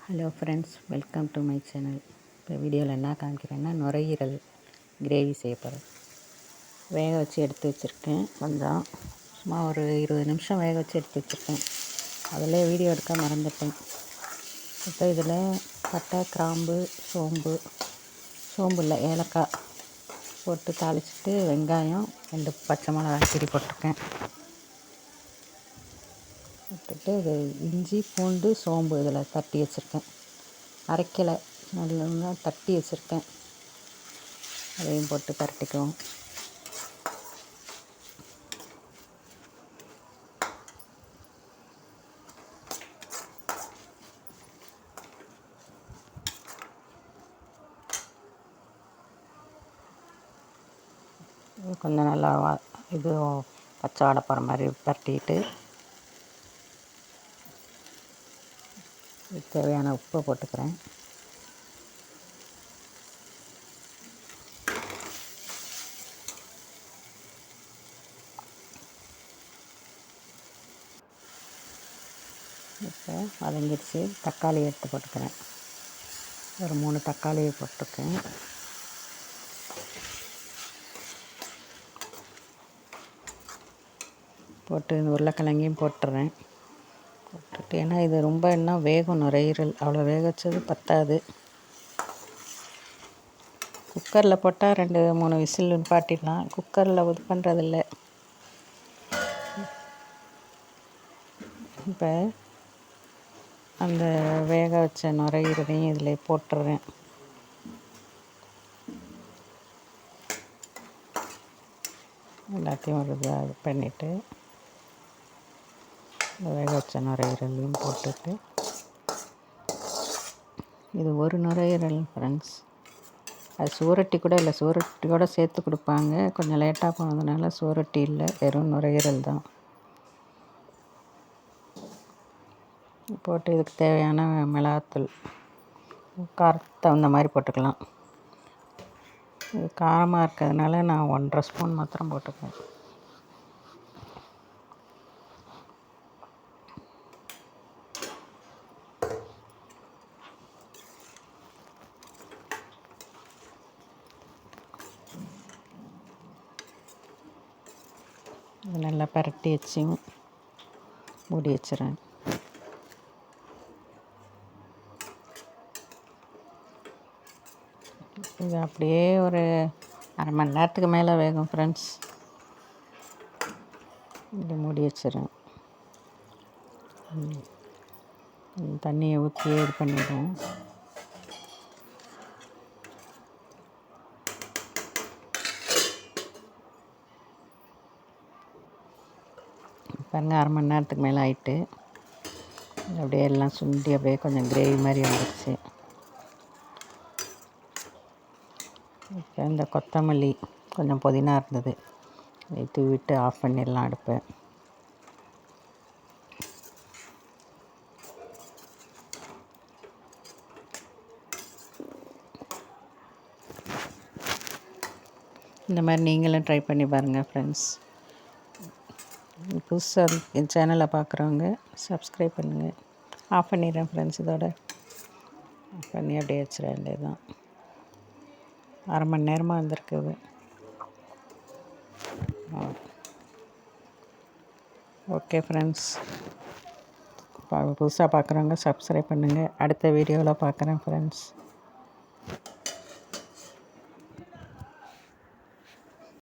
Hello friends, welcome to my channel. இப்போ வீடியோவில் என்ன காமிக்கிறேன்னா நுரையீரல் கிரேவி செய்ய போகிறேன். வேக வச்சு எடுத்து வச்சுருக்கேன். கொஞ்சம் சும்மா ஒரு 20 நிமிஷம் வேக வச்சு எடுத்து வச்சுருக்கேன். அதில் வீடியோ எடுக்க மறந்துட்டேன். இப்போ இதில் பட்டை, கிராம்பு, சோம்பு இல்லை ஏலக்காய் போட்டு தாளிச்சிட்டு வெங்காயம் 2 பச்சை மிளகாய் கீரி போட்டிருக்கேன். போட்டுட்டு இது இஞ்சி, பூண்டு, சோம்பு இதில் தட்டி வச்சுருக்கேன். அரைக்கலை, நல்லா தட்டி வச்சுருக்கேன். அதையும் போட்டு பரட்டிக்குவோம். கொஞ்சம் நல்லா இது பச்சை வாடை போகிற மாதிரி பரட்டிட்டு தேவையான உப்பை போட்டுக்கிறேன். இப்போ வதங்கிடுச்சு. தக்காளி எடுத்து போட்டுக்கிறேன். ஒரு 3 தக்காளியை போட்டிருக்கேன். போட்டு உருளைக்கிழங்கையும் போட்டுறேன். போட்டுட்டு ஏன்னா இது ரொம்ப இன்னும் வேகும், நுரையீரல் அவ்வளோ வேக வச்சது பத்தாது. குக்கரில் போட்டால் 2-3 விசில் நிப்பாட்டிடலாம். குக்கரில் இது பண்ணுறதில்ல. இப்போ அந்த வேக வச்ச நுரையீரலையும் இதில் போட்டுறேன். எல்லாத்தையும் ஒரு இதாக இது பண்ணிவிட்டு வேக வச்ச நுரையீரலையும் போட்டுட்டு, இது ஒரு நுரையீரல் ஃப்ரெண்ட்ஸ். அது சுவரொட்டி கூட இல்லை, சுவரொட்டி கூட சேர்த்து கொடுப்பாங்க. கொஞ்சம் லேட்டாக போனதுனால சுவரொட்டி இல்லை, வெறும் நுரையீரல் தான். போட்டு இதுக்கு தேவையான மிளகாத்தூள் காரத்துக்கு தகுந்த மாதிரி போட்டுக்கலாம். இது காரமாக இருக்கிறதுனால நான் 1½ ஸ்பூன் மாத்திரம் போட்டுக்குவேன். இது நல்லா பரட்டி வச்சு மூடி வச்சுறேன். இது அப்படியே ஒரு 1/2 மணி நேரத்துக்கு மேலே வேகும் ஃப்ரெண்ட்ஸ். இது மூடி வச்சிடறேன். தண்ணியை ஊற்றி இது பண்ணிவிடுவோம். பாருங்கள், 1/2 மணி நேரத்துக்கு மேலே ஆயிட்டு அப்படியே எல்லாம் சுண்டி அப்படியே கொஞ்சம் கிரேவி மாதிரி வந்துடுச்சு. இப்போ இந்த கொத்தமல்லி கொஞ்சம் புதினா இருந்தது, அதை தூவிட்டு ஆஃப் பண்ணிடலாம் அடுப்பை. இந்த மாதிரி நீங்களும் ட்ரை பண்ணி பாருங்கள் ஃப்ரெண்ட்ஸ். புதுசாக என் சேனலை பார்க்குறவங்க சப்ஸ்கிரைப் பண்ணுங்கள். ஆஃப் பண்ணிடுறேன் ஃப்ரெண்ட்ஸ். இதோட ஆஃப் பண்ணி அப்படியே வச்சிட வேண்டியதுதான். 1/2 மணி நேரமாக வந்திருக்குது. ஓகே ஃப்ரெண்ட்ஸ், புதுசாக பார்க்குறவங்க சப்ஸ்கிரைப் பண்ணுங்கள். அடுத்த வீடியோவில் பார்க்குறேன் ஃப்ரெண்ட்ஸ்.